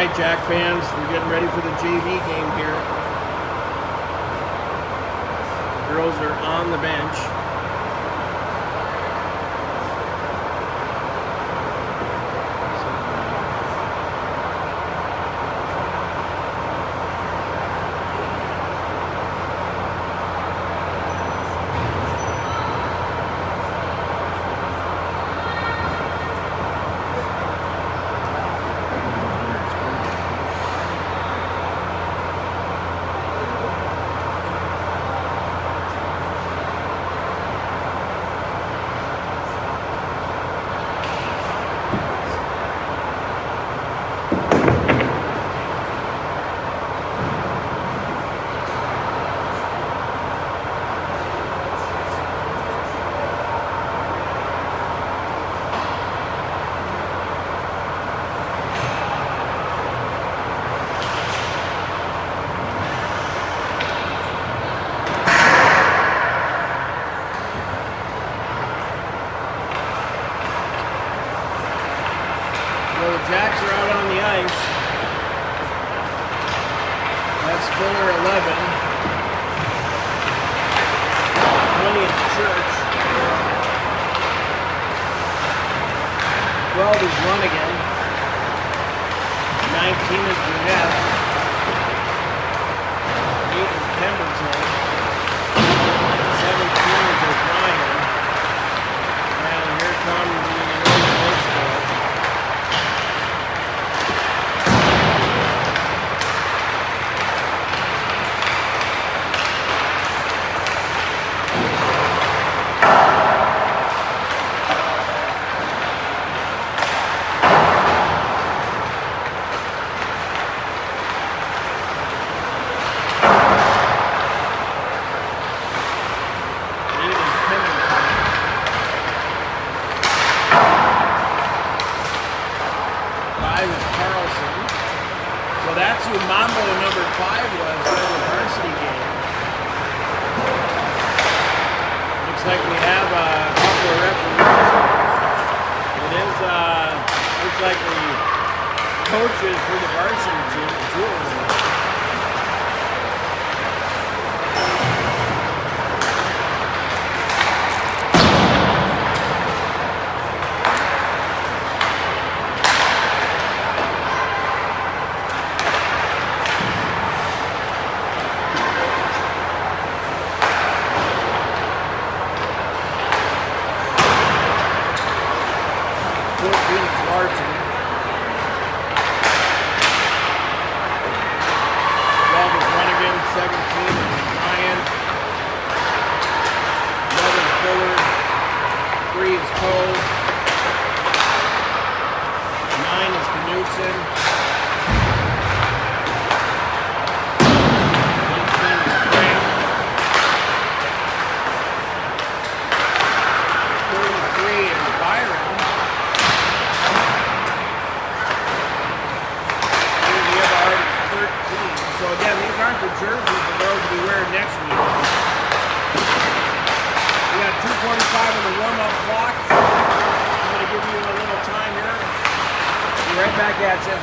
right, Jack fans, we're getting ready for the JV game here. Girls are on the bench. Jacks are out on the ice. That's Fuller 11. 20 is Church. 12 is Runnigan. 19 is Burnett. 8 is Pemberton. 17 is O'Brien. And here come the Northern Lakes girls. So that's who Mambo number 5 was in the varsity game. Looks like we have a couple of referees. It is, looks like the coaches for the varsity team, the jewelry. Larson. 12 is Runnigan, 17 is Ryan, 11 is Fuller, 3 is Cole, 9 is Knudsen, 18 is Frank, 33 is Byron. So again, these aren't the jerseys of those we wear next week. We got 2:45 on the warm-up clock. I'm going to give you a little time here. Be right back at you.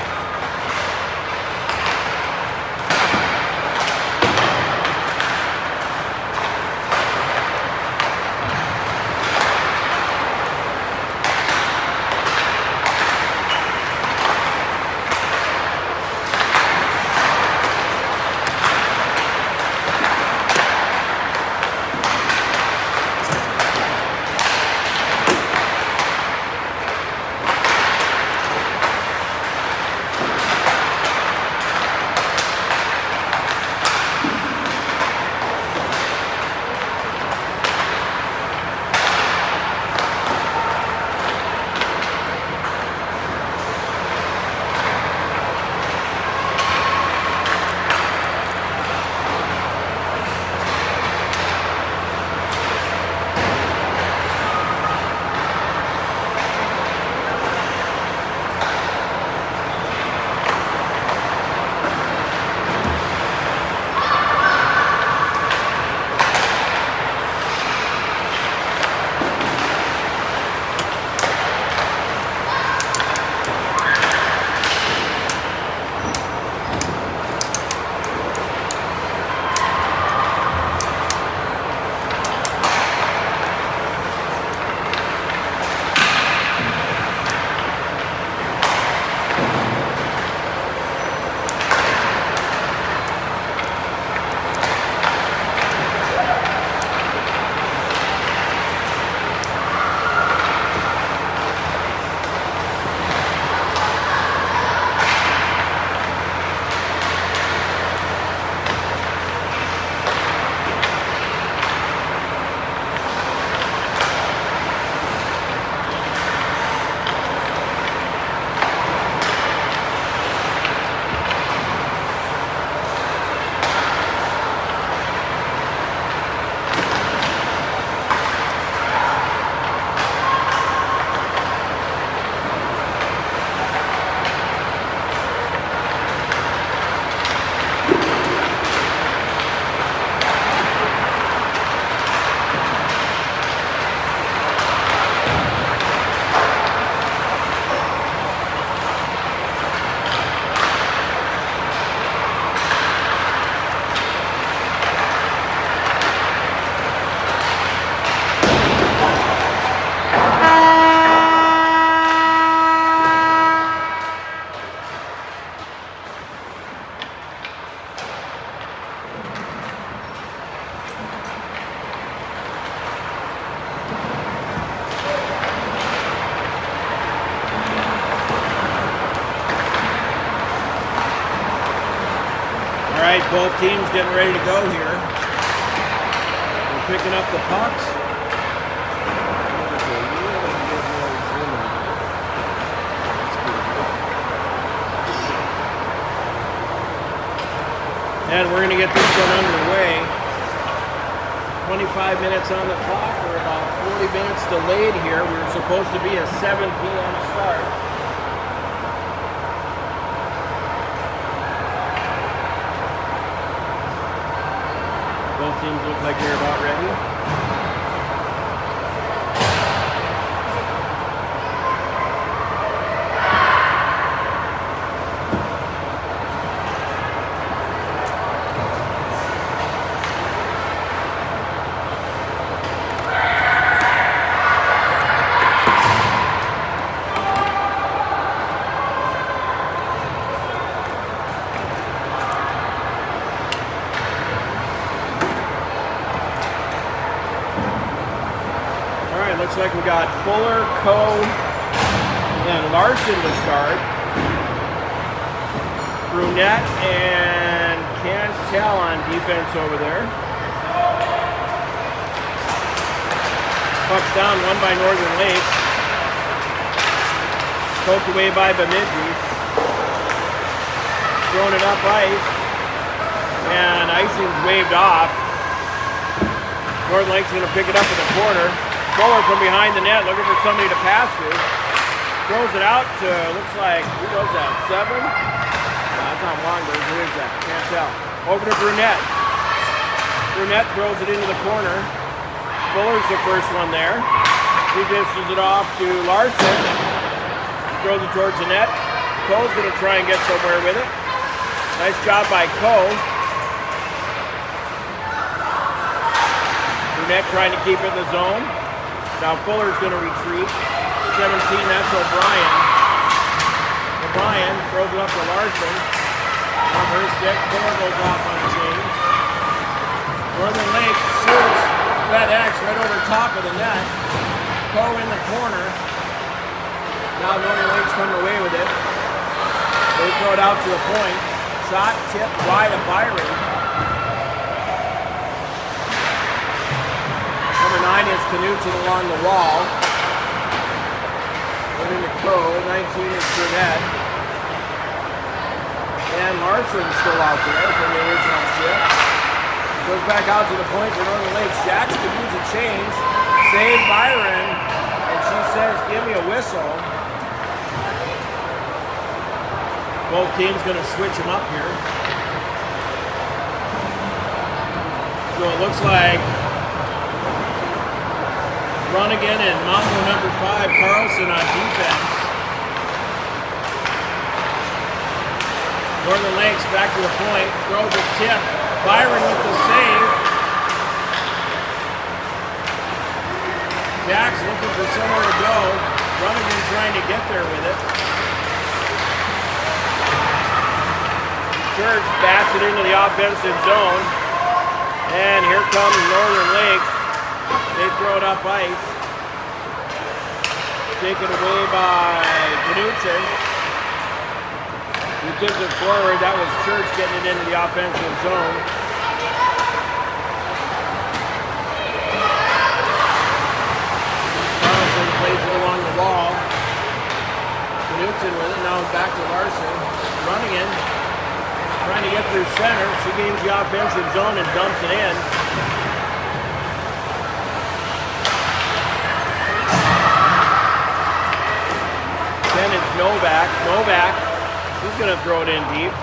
Both teams getting ready to go here. We're picking up the pucks. And we're going to get this one underway. 25 minutes on the clock. We're about 40 minutes delayed here. We were supposed to be a 7 p.m. start. Both teams look like they're about ready. Looks like we got Fuller, Coe, and Larson to start. Brunette and Cantel on defense over there. Puck's down, won by Northern Lakes. Poked away by Bemidji. Throwing it up ice. And icing's waved off. Northern Lakes going to pick it up in the corner. Fuller from behind the net, looking for somebody to pass to. Throws it out to, looks like, who was that, 7? No, that's not Longberg, who is that? Can't tell. Over to Brunette. Brunette throws it into the corner. Fuller's the first one there. He dishes it off to Larson. Throws it towards the net. Coe's going to try and get somewhere with it. Nice job by Coe. Brunette trying to keep it in the zone. Now Fuller's going to retreat. 17, that's O'Brien. O'Brien throws it up to Larson. On her stick, Fuller goes off on the change. Northern Lakes shoots FedEx right over top of the net. Coe in the corner. Now Northern Lakes coming away with it. They throw it out to the point. Shot tipped wide of Byron. Number 9 is Knutson along the wall. Went into Coe. 19 is Brunette. And Larson's still out there from the original shift. Goes back out to the point for Northern Lakes. Jackson could use a change. Save Byron. And she says, give me a whistle. Both teams going to switch them up here. So it looks like Runnigan and Mambo number 5, Carlson on defense. Northern Lakes back to the point, throws a tip. Byron with the save. Jack's looking for somewhere to go. Runnigan trying to get there with it. Church bats it into the offensive zone. And here comes Northern Lakes. They throw it up ice. Taken away by Knutson. Who tips it forward. That was Church getting it into the offensive zone. Carlson plays it along the wall. Knutson with it. Now back to Larson. Running in. Trying to get through center. She gains the offensive zone and dumps it in. Then it's Novak. Novak, he's going to throw it in deep.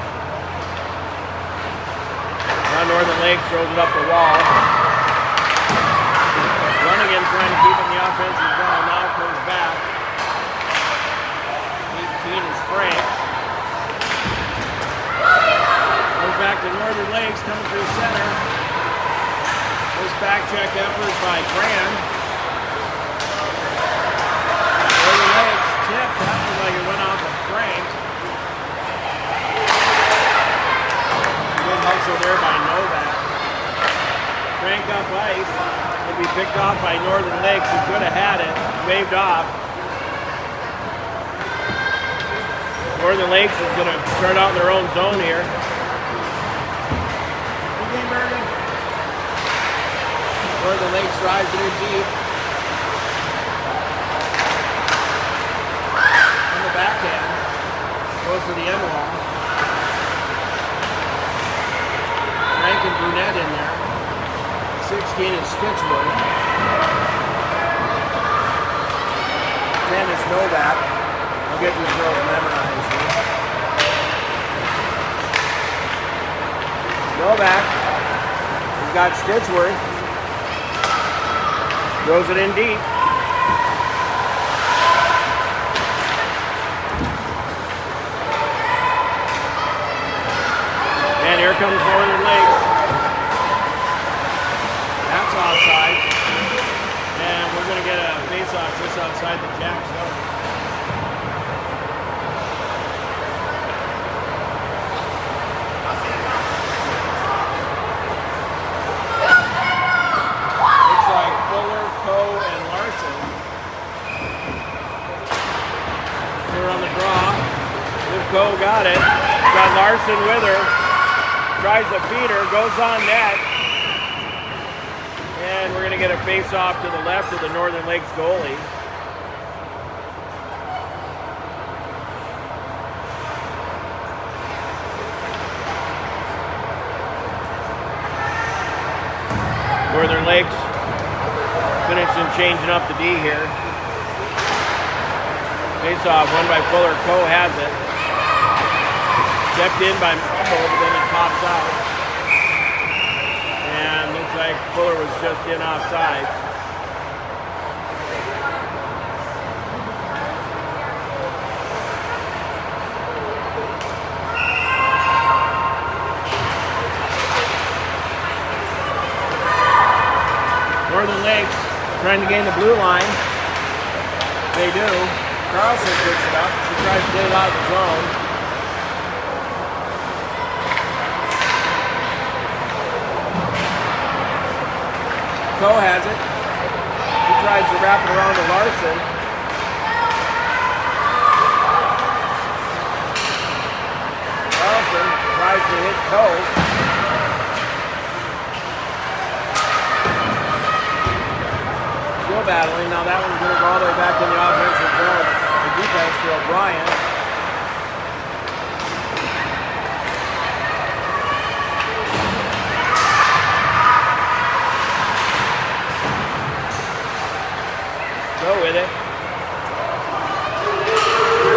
Now Northern Lakes throws it up the wall. Runnigan trying to keep it in the offensive zone. Now comes back. 18 is Frank. Goes back to Northern Lakes, coming through center. This back check effort by Grand. Northern Lakes tipped. That looked like it went off of Frank. Good hustle there by Novak. Frank up ice. It'll be picked off by Northern Lakes, who could have had it. Waved off. Northern Lakes is going to start out in their own zone here. Northern Lakes drives it in deep. On the backhand. Goes to the end wall. Frank and Brunette in there. 16 is Stitchworth. 10 is Novak. I'll get these girls memorized here. Novak. He's got Stitchworth. Throws it in deep. And here comes Northern Lakes. That's offside. And we're going to get a face-off just outside the Jack zone. Looks like Fuller, Coe, and Larson. They're on the draw. If Coe got it. Got Larson with her. Tries the feeder, goes on net. And we're going to get a face-off to the left of the Northern Lakes goalie. Northern Lakes finishing changing up the D here. Face-off won by Fuller. Coe has it. Stepped in by Mumble, but then it pops out. And looks like Fuller was just in offside. Northern Lakes trying to gain the blue line. They do. Carlson picks it up. He tries to get it out of the zone. Coe has it. He tries to wrap it around to Larson. Carlson tries to hit Coe. Still battling. Now that one's going to go all the way back in the offensive zone. The defense for O'Brien. Go with it. And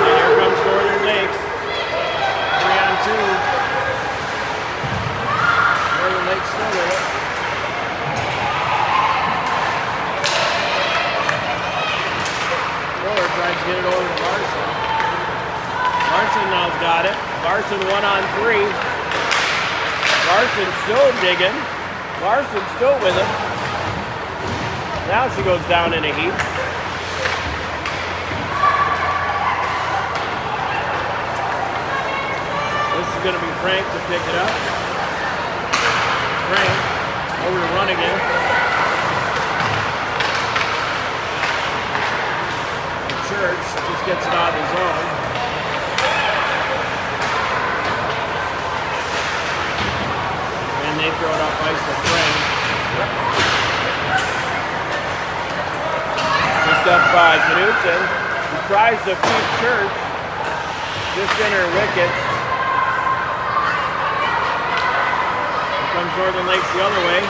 here comes Northern Lakes. 3-on-2. Northern Lakes still with it. Fuller tries to get it over to Larson. Larson now's got it. Larson 1-on-3. Larson still digging. Larson still with him. Now she goes down in a heap. This is going to be Frank to pick it up. Frank over to Runnigan. Church just gets it out of his zone. And they throw it up ice to Frank. Picked up by Knudsen, who tries to feed Church. Just in her wickets. Comes Northern Lakes the other way.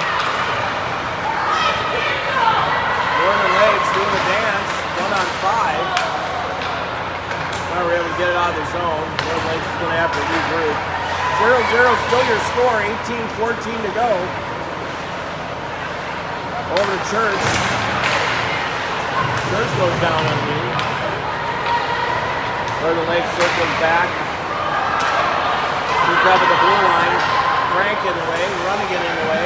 Northern Lakes doing the dance, 1-on-5. Now we're able to get it out of the zone. Northern Lakes is going to have to regroup. 0-0 still your score, 18-14 to go. Over to Church. Church goes down on me. Northern Lakes circles back. Moved up at the blue line. Frank in the way, Runnigan in the way.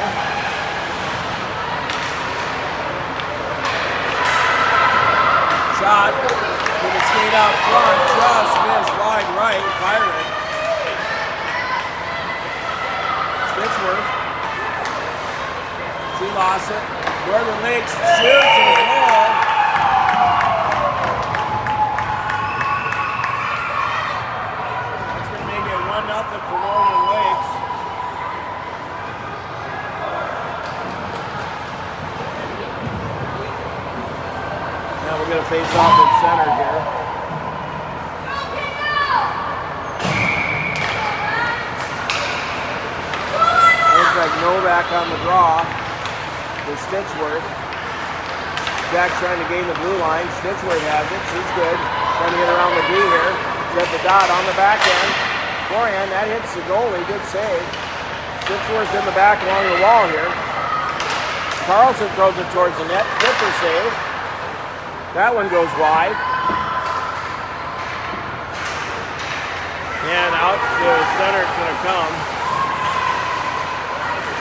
Shot with a skate out front, just missed wide right, Byron. Stitchworth. She lost it. Northern Lakes shoots and goal. That's going to make it 1-0 for Northern Lakes. And we're going to face off at center here. Looks like Novak on the draw with Stitchworth. Jack's trying to gain the blue line. Stitchworth has it. She's good. Trying to get around the D here. She's at the dot on the back end. Forehand, that hits the goalie. Good save. Stitchworth in the back along the wall here. Carlson throws it towards the net. Flipper save. That one goes wide. And out to center it's going to come.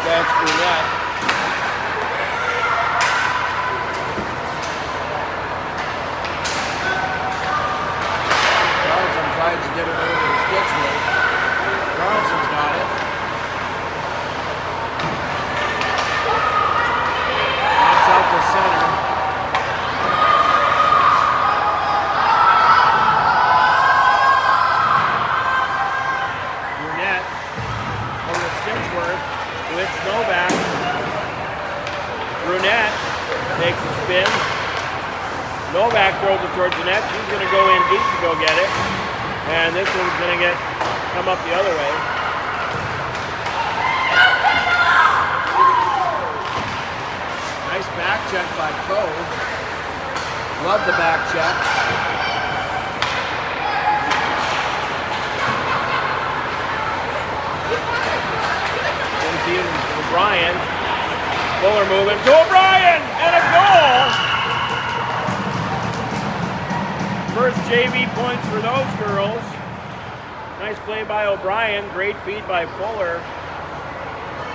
That's Brunette. Carlson tries to get it over to Stitchworth. Carlson's got it. That's out to center. Brunette over to Stitchworth with Novak. Brunette takes a spin. Novak throws it towards the net. She's going to go in deep to go get it. And this one's going to come up the other way. Nice back check by Cove. Love the back check. Team O'Brien. Fuller moving to O'Brien and a goal. First JV points for those girls. Nice play by O'Brien. Great feed by Fuller.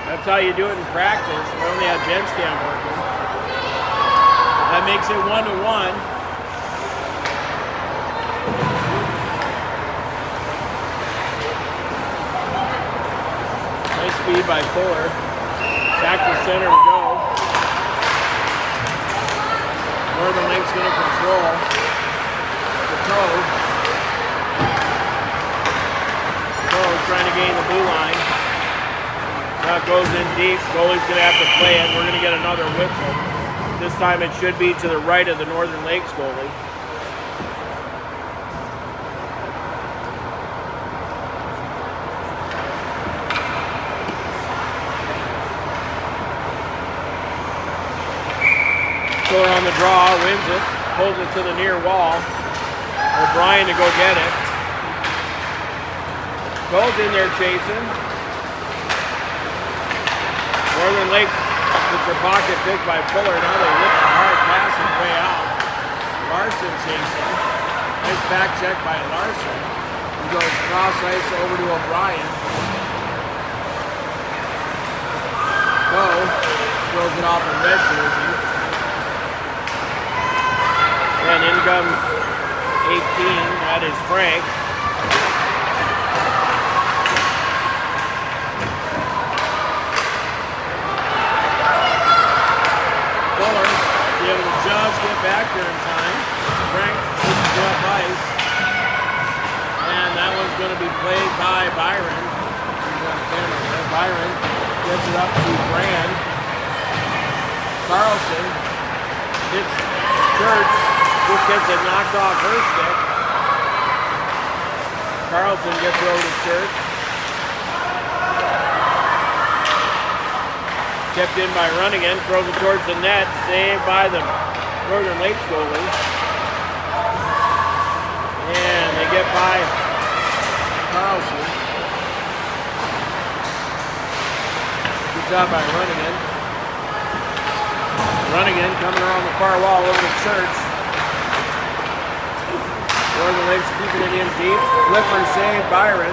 That's how you do it in practice. We only have bench cam working. That makes it 1-1. Nice feed by Fuller. Back to center we go. Northern Lake's going to control. The Cove. Cove's trying to gain the blue line. That goes in deep. Goalie's going to have to play it. We're going to get another whistle. This time it should be to the right of the Northern Lakes goalie. Fuller on the draw, wins it, pulls it to the near wall. O'Brien to go get it. Goes in there chasing. Northern Lakes gets their pocket picked by Fuller. Now they lift a hard pass and way out. Larson chasing. Nice back check by Larson. He goes cross ice over to O'Brien. Throws it off a red jersey. And in comes 18, that is Frank. Fuller, be able to just get back there in time. Frank pushes up ice. And that one's going to be played by Byron. He's on camera there. Byron gets it up to Brand. Carlson hits Church. Just gets it knocked off her stick. Carlson gets it over to Church. Kept in by Runningen, throws it towards the net, saved by the Northern Lakes goalie. And they get by Carlson. Good job by Runningen. Runningen coming around the far wall over to Church. Northern Lakes keeping it in deep. Flipper save Byron.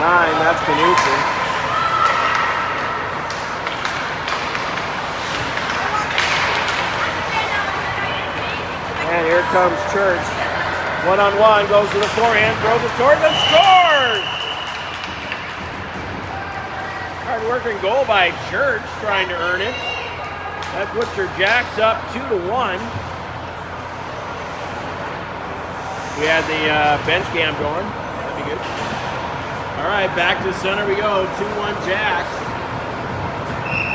Nine, that's Knutson. And here comes Church. One-on-one, goes to the forehand, throws it towards and scores! Hard working goal by Church, trying to earn it. That puts your Jacks up 2-1. We had the bench cam going. That'd be good. All right, back to center we go. 2-1 Jacks.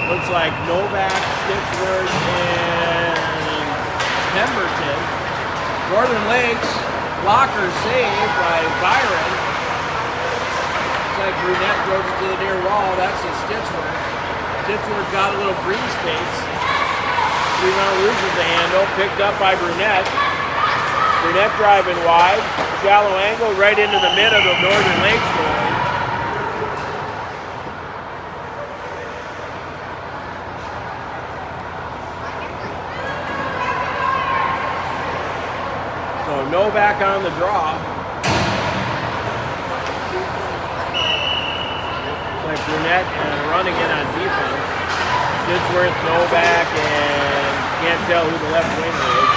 Looks like Novak, Stitchworth, and Pemberton. Northern Lakes, blocker saved by Byron. Looks like Brunette throws it to the near wall. That's a Stitchworth. Stitchworth got a little green space. Fremont loses the handle, picked up by Brunette. Brunette driving wide. Shallow angle right into the mid of the Northern Lakes goalie. So Novak on the draw. It's like Brunette and running in on defense. Stitchworth, Novak, and can't tell who the left winger is.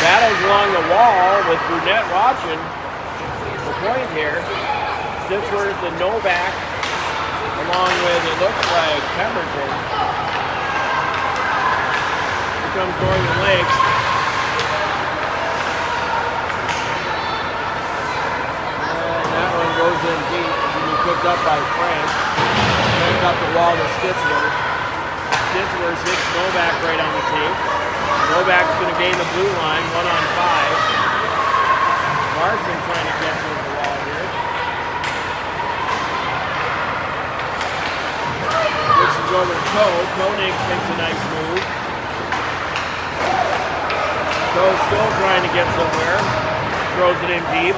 Battles along the wall with Brunette watching the point here. Stitchworth and Novak, along with, it looks like, Pemberton. Here comes Northern Lakes. And that one goes in deep. It's going to be picked up by Frank. Frank up the wall to Stitchworth. Stitchworth hits Novak right on the tape. Novak's going to gain the blue line, 1-on-5. Larson trying to get to the wall here. This is over to Koenig makes a nice move. Coe's still trying to get somewhere. Throws it in deep.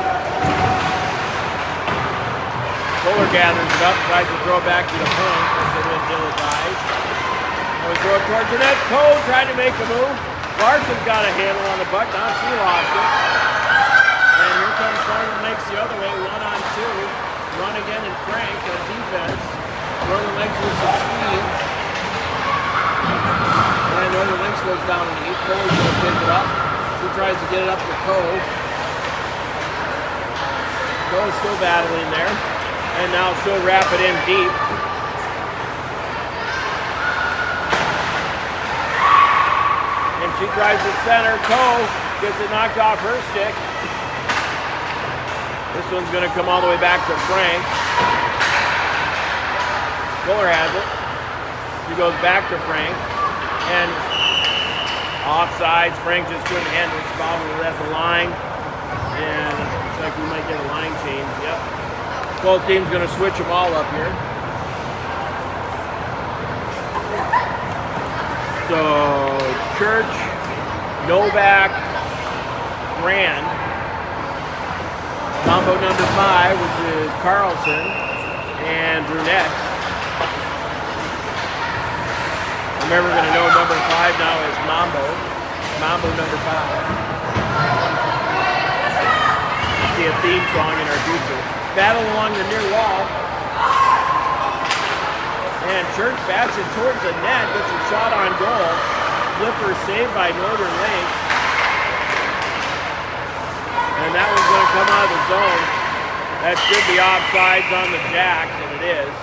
Fuller gathers it up, tries to throw it back to the point. Puts it in Dilla's eyes. We throw it towards the net. Coe trying to make a move. Larson's got a handle on the puck. Now she lost it. And here comes Northern Lakes the other way, 1-on-2. Run again in Frank on defense. Northern Lakes with some speed. And Northern Lakes goes down in the 8. Cole's going to pick it up. She tries to get it up to Coe. Coe's still battling there. And now she'll wrap it in deep. She drives the center. Coe gets it knocked off her stick. This one's going to come all the way back to Frank. Fuller has it. She goes back to Frank. And offsides. Frank just couldn't handle it. Probably left the line. And it looks like we might get a line change. Yep. Both teams going to switch them all up here. So Church, Novak, Grand, combo number 5, which is Carlson, and Brunette. I'm never going to know number 5 now is Mambo. Mambo number 5. See a theme song in our future. Battle along the near wall. And Church bats it towards the net, gets a shot on goal. Flipper saved by Northern Lakes. And that one's going to come out of the zone. That should be offsides on the Jacks, and it is.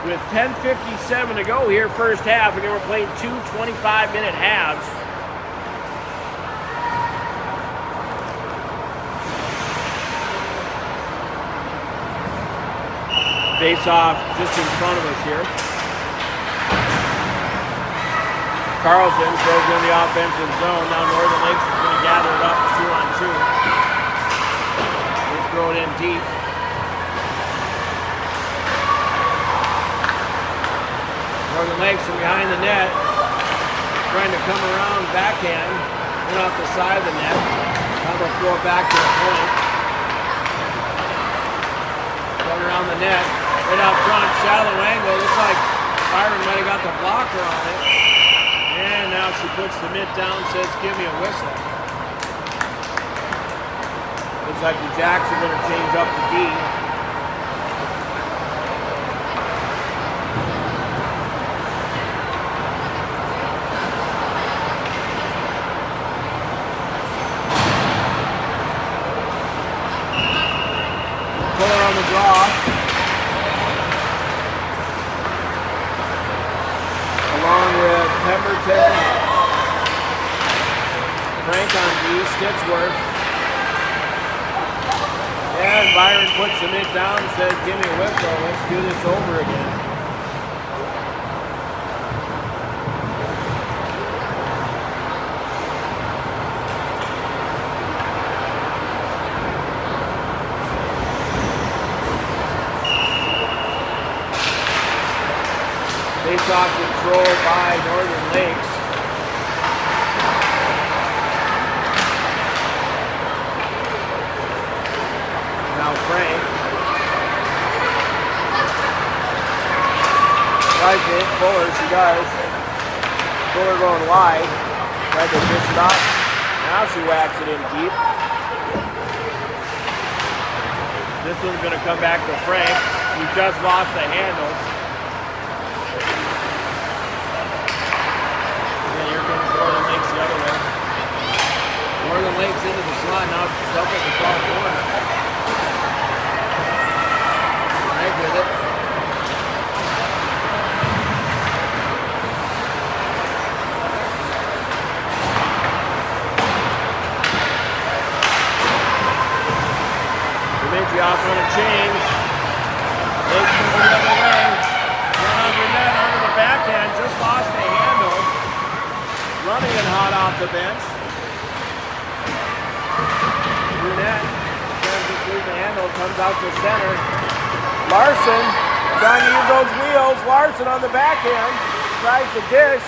With 10:57 to go here, first half, again we're playing 2 25-minute halves. Face off just in front of us here. Carlson throws in the offensive zone. Now Northern Lakes is going to gather it up 2-on-2. They throw it in deep. Northern Lakes from behind the net, trying to come around backhand, went off the side of the net. Now they'll throw it back to the point. Going around the net. Right out front, shallow angle. Looks like Byron might have got the blocker on it. And now she puts the mitt down, says, give me a whistle. Looks like the Jacks are going to change up the D. Fuller on the draw. Along with Pemberton. Frank Frank on D, Stitchworth. And Byron puts the mitt down and says, give me a whistle, let's do this over again. Face-off control by Northern Lakes. Now Frank tries to hit Fuller, she does. Fuller going wide. Tried to dish it up. Now she whacks it in deep. This one's going to come back to Frank, who just lost the handle. Northern Lakes the other way. Northern Lakes into the slot, now stuck at the far corner. Frank with it. Dimitrioff on a change. Lakes moving the other way. 100 net onto the backhand, just lost the handle. Running it hot off the bench. Brunette tries to sweep the handle, comes out to center. Larson trying to use those wheels. Larson on the backhand, tries to dish.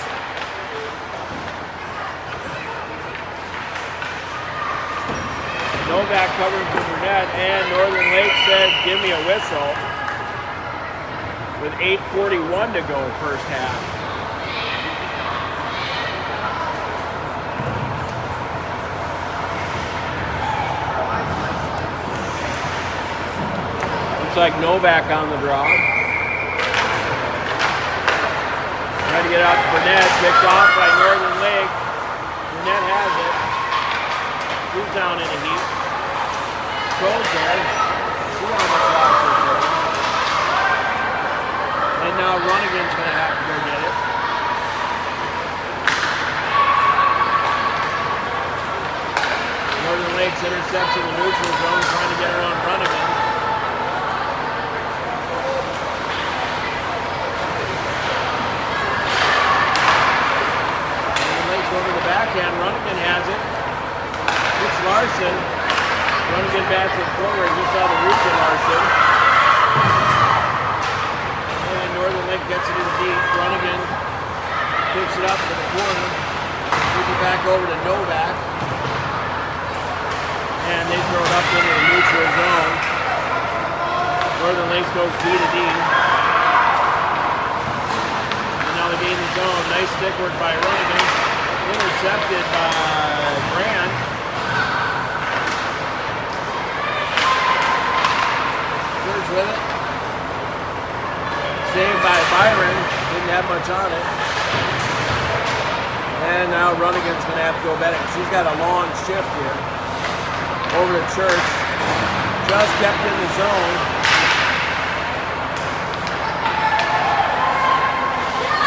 Novak covering for Brunette, and Northern Lakes says, give me a whistle. With 8:41 to go first half. Looks like Novak on the draw. Trying to get out to Burnett. Picked off by Northern Lakes. Burnett has it. He's down in a heap. Goes there. He almost lost his foot. And now Runnigan's going to have to go get it. Northern Lakes intercepts in the neutral zone, trying to get around Runnigan. Over the backhand, Runnigan has it. It's Larson. Runnigan bats it forward, just out of reach of Larson. And Northern Lake gets it in deep. Runnigan picks it up to the corner. Moves it back over to Novak. And they throw it up into the neutral zone. Northern Lakes goes D to D. And now they gain the zone. Nice stick work by Runnigan. Intercepted by Brand. George with it. Saved by Byron. Didn't have much on it. And now Runnigan's going to have to go better. She's got a long shift here. Over to Church. Just kept in the zone.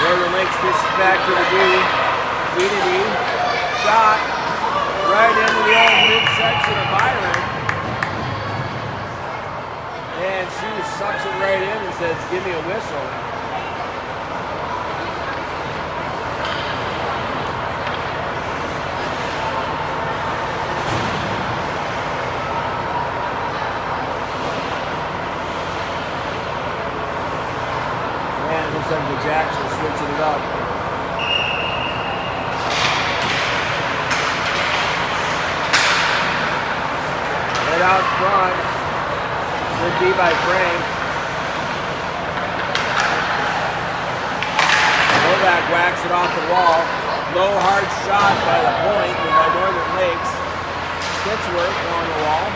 Northern Lakes fishes back to the D. Unity, shot right into the old midsection of Byron. And she sucks it right in and says, give me a whistle. And it looks like the Jacks are switching it up. Out front, good D by Frank. Novak whacks it off the wall. Low hard shot by the point and by Northern Lakes. Stitchworth along the wall.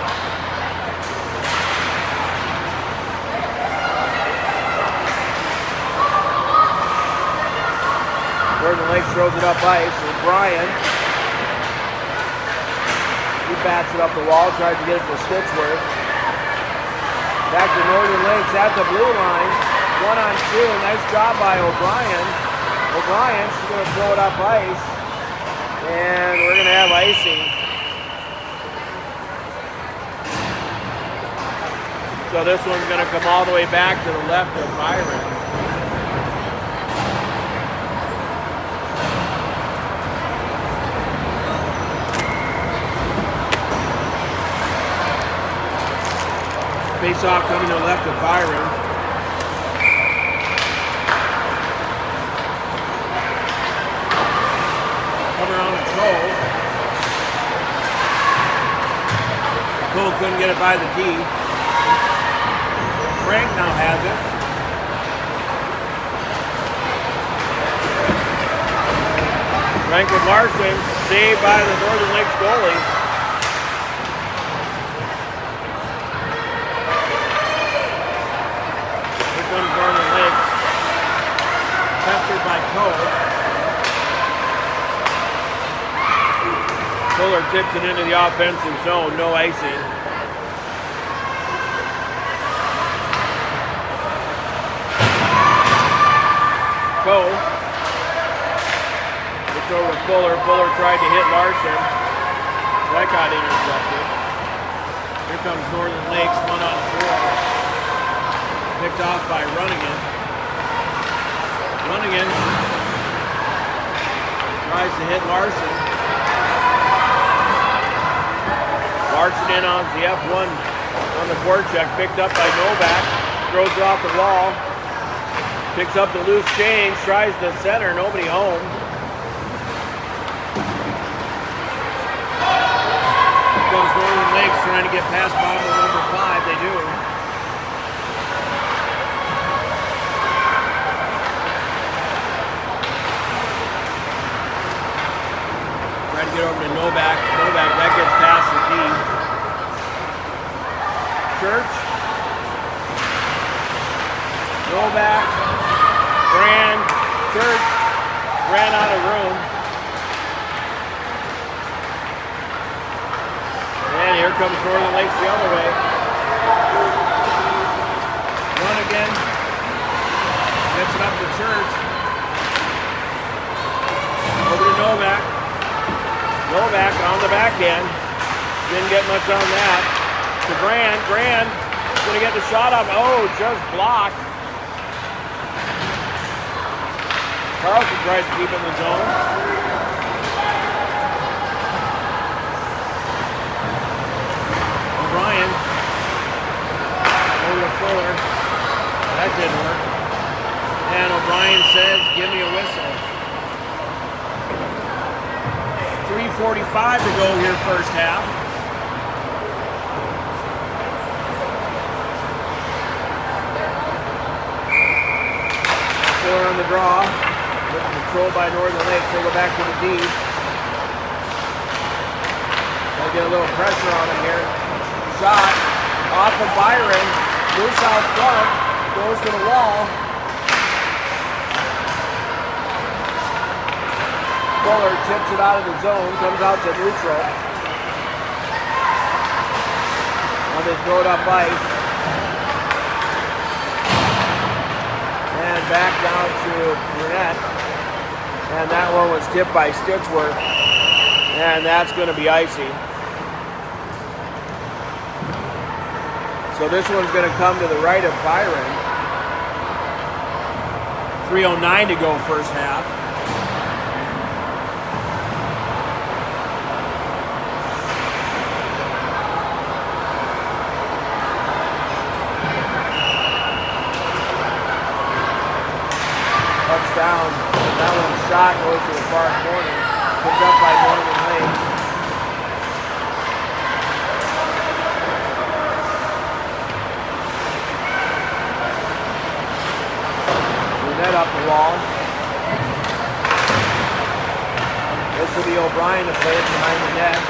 Northern Lakes throws it up ice with Brian. He bats it up the wall, tries to get it to Stitchworth. Back to Northern Lakes at the blue line. 1-on-2. Nice job by O'Brien. O'Brien, she's going to throw it up ice. And we're going to have icing. So this one's going to come all the way back to the left of Byron. Face off coming to the left of Byron. Coming around to Cole. Cole couldn't get it by the D. Frank now has it. Frank with Larson, saved by the Northern Lakes goalie. Here comes Northern Lakes. Tested by Cole. Fuller tips it into the offensive zone, no icing. Cole. It's over Fuller. Fuller tried to hit Larson. That got intercepted. Here comes Northern Lakes, 1-on-4. Picked off by Runningen. Runningen tries to hit Larson. Larson in on the F1 on the forecheck, picked up by Novak, throws it off the wall, picks up the loose change, tries to center, nobody home. Here comes Northern Lakes trying to get past bottom of number 5, they do. Trying to get over to Novak. Novak, that gets past the D. Church. Novak. Brand. Church. Ran out of room. And here comes Northern Lakes the other way. Run again. Gets it up to Church. Over to Novak. Novak on the back end. Didn't get much on that. To Brand. Brand going to get the shot up. Oh, just blocked. Carlson tries to keep in the zone. O'Brien. Over to Fuller. That didn't work. And O'Brien says, give me a whistle. 3:45 to go here first half. Fuller on the draw. Controlled by Northern Lakes. They go back to the D. Gotta get a little pressure on him here. Shot off of Byron. Loose out front. Goes to the wall. Fuller tips it out of the zone, comes out to neutral. Now they throw it up ice. And back down to Burnett. And that one was tipped by Stitchworth. And that's going to be icing. So this one's going to come to the right of Byron. 3:09 to go first half. Down. That one's shot goes to the far corner. Picked up by Northern Lakes. Net up the wall. This will be O'Brien to play it behind the net.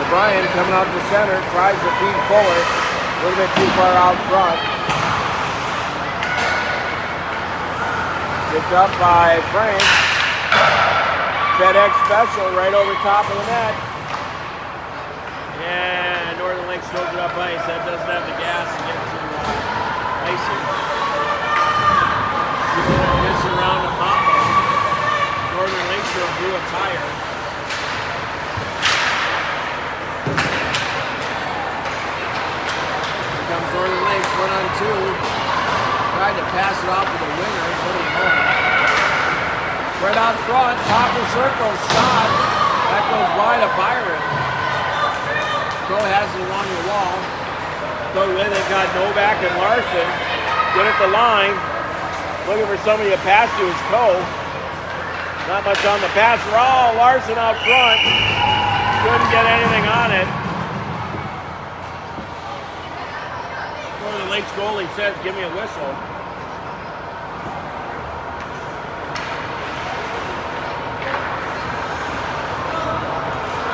O'Brien coming out to center, tries to feed Fuller. A little bit too far out front. Picked up by Frank. FedEx special right over top of the net. And Northern Lakes throws it up ice. That doesn't have the gas to get to icing. Gets it around to Papa. Right out front, top of the circle, shot. That goes wide of Byron. Crow has it along the wall. So then they've got Novak and Larson. Good at the line. Looking for somebody to pass to is Coe. Not much on the pass. Raw, Larson out front. Couldn't get anything on it. Northern Lakes goalie says, give me a whistle.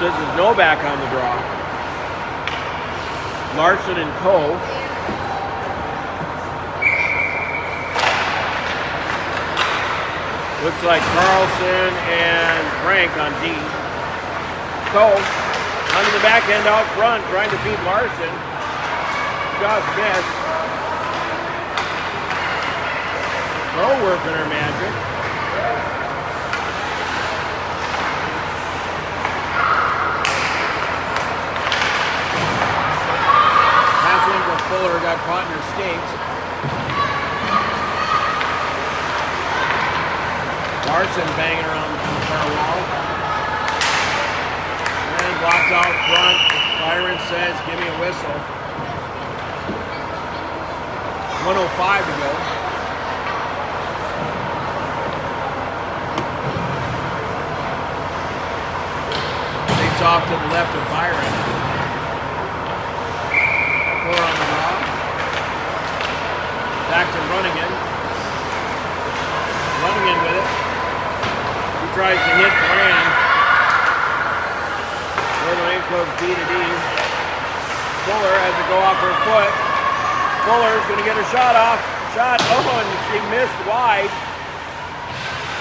This is Novak on the draw. Larson and Coe. Looks like Carlson and Frank on D. Coe onto the back end out front, trying to beat Larson. Just missed. Coe working her magic. Fuller got caught in her skates. Larson banging around the far wall. And blocked out front. Byron says, give me a whistle. 1:05 to go. Takes off to the left of Byron. Fuller on the draw. Back to Runningen. Runningen with it. He tries to hit Brand. Northern Lakes goes D to D. Fuller has to go off her foot. Fuller's going to get her shot off. Shot. Oh, and she missed wide.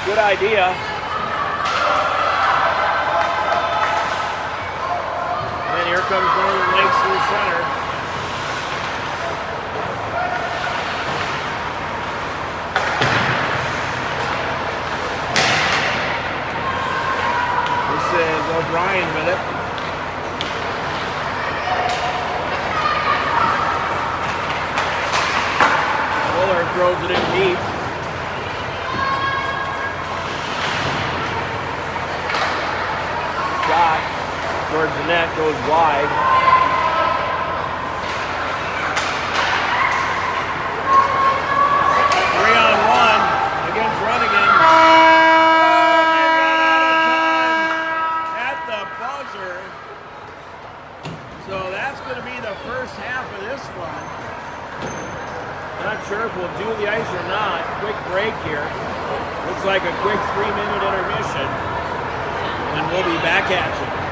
Good idea. And here comes Northern Lakes through center. O'Brien with it. Fuller throws it in deep. Shot towards the net, goes wide. Three on one against Runningen. So that's going to be the first half of this one. Not sure if we'll do the ice or not. Quick break here. Looks like a quick 3-minute intermission. And we'll be back at you.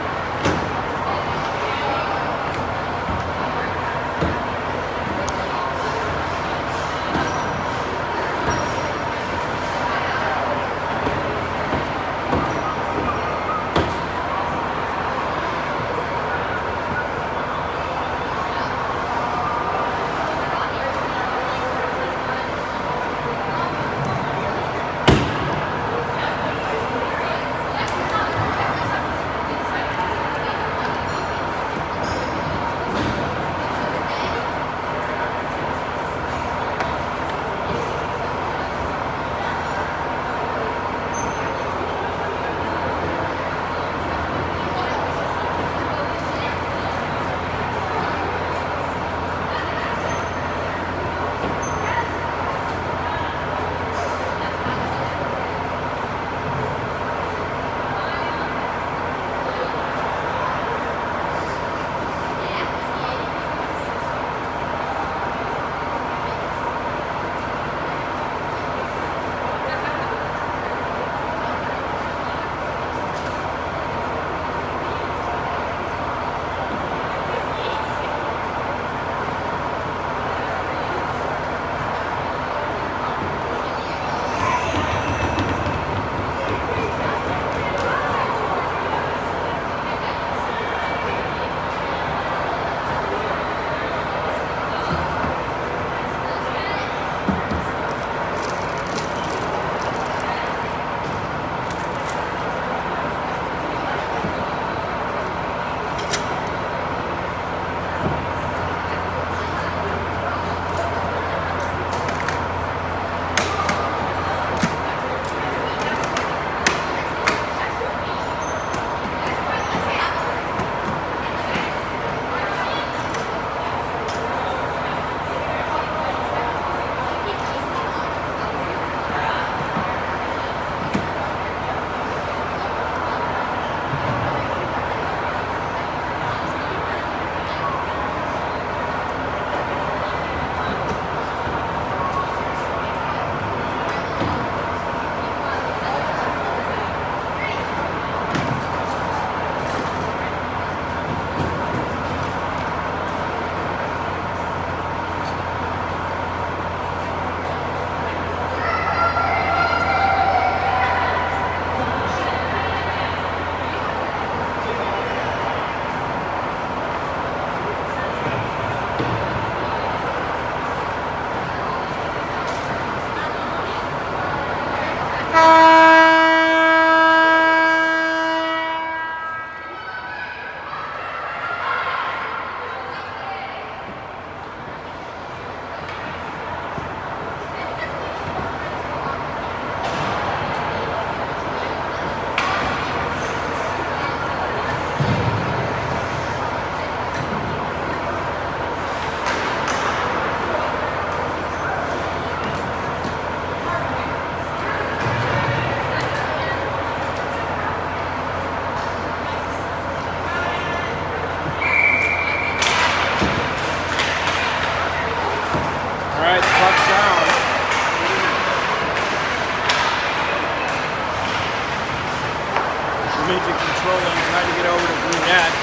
midget controlling, trying to get over to Brunette.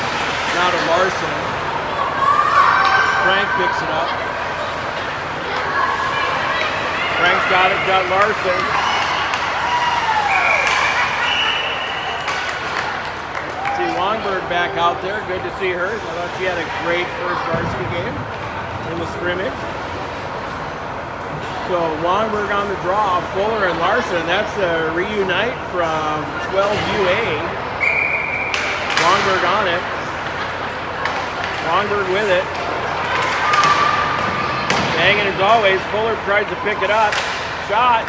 Now to Larson. Frank picks it up. Frank's got it, got Larson. See Longberg back out there. Good to see her. I thought she had a great first varsity game in the scrimmage. So Longberg on the draw, Fuller and Larson. That's a reunite from 12UA. Longberg on it. Longberg with it. Banging as always. Fuller tries to pick it up. Shot.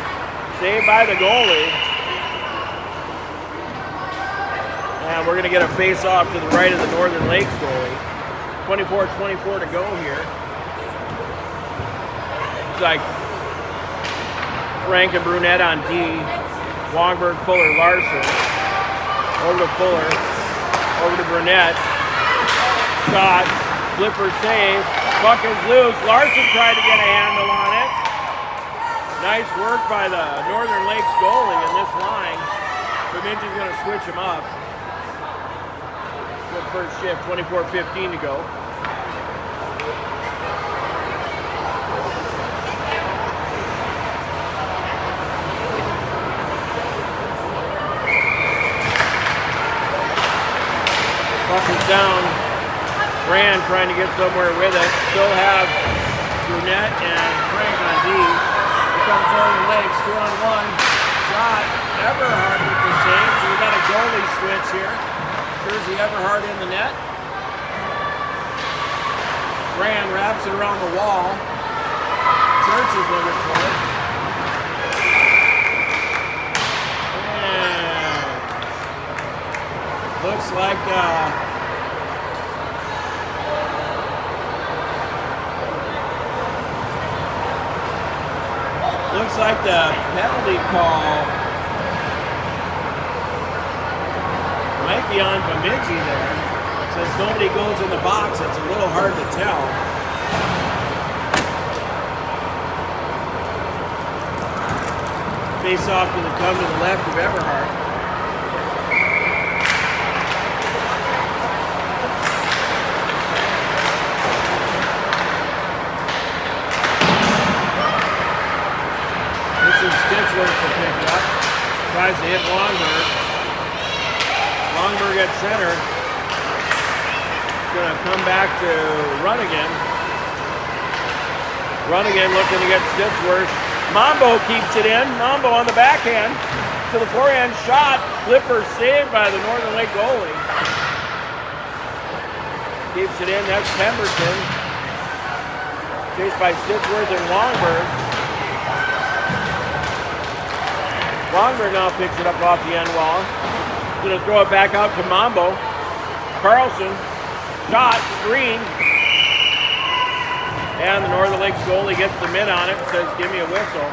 Saved by the goalie. And we're going to get a face-off to the right of the Northern Lakes goalie. 24-24 to go here. Looks like Frank and Brunette on D. Longberg, Fuller, Larson. Over to Fuller. Over to Brunette. Shot. Flipper save. Puck is loose. Larson tried to get a handle on it. Nice work by the Northern Lakes goalie in this line. Scrimmage is going to switch him up. Good first shift. 24-15 to go. Puck is down. Brand trying to get somewhere with it. Still have Brunette and Frank on D. Here comes Northern Lakes, 2-on-1. Shot. Everhard with the save. So we got a goalie switch here. Jersey Everhard in the net. Brand wraps it around the wall. Church is looking for it. And looks like the penalty call might be on Bemidji there. Since nobody goes in the box, it's a little hard to tell. Face off to the left of Everhard. Stitchworth to pick it up. Tries to hit Longberg. Longberg at center. Going to come back to Runnigan. Runnigan looking to get Stitchworth. Mambo keeps it in. Mambo on the backhand. To the forehand shot. Flipper saved by the Northern Lake goalie. Keeps it in. That's Pemberton. Chased by Stitchworth and Longberg. Longberg now picks it up off the end wall. Going to throw it back out to Mambo. Carlson. Shot. Screen. And the Northern Lakes goalie gets the mid on it and says, give me a whistle.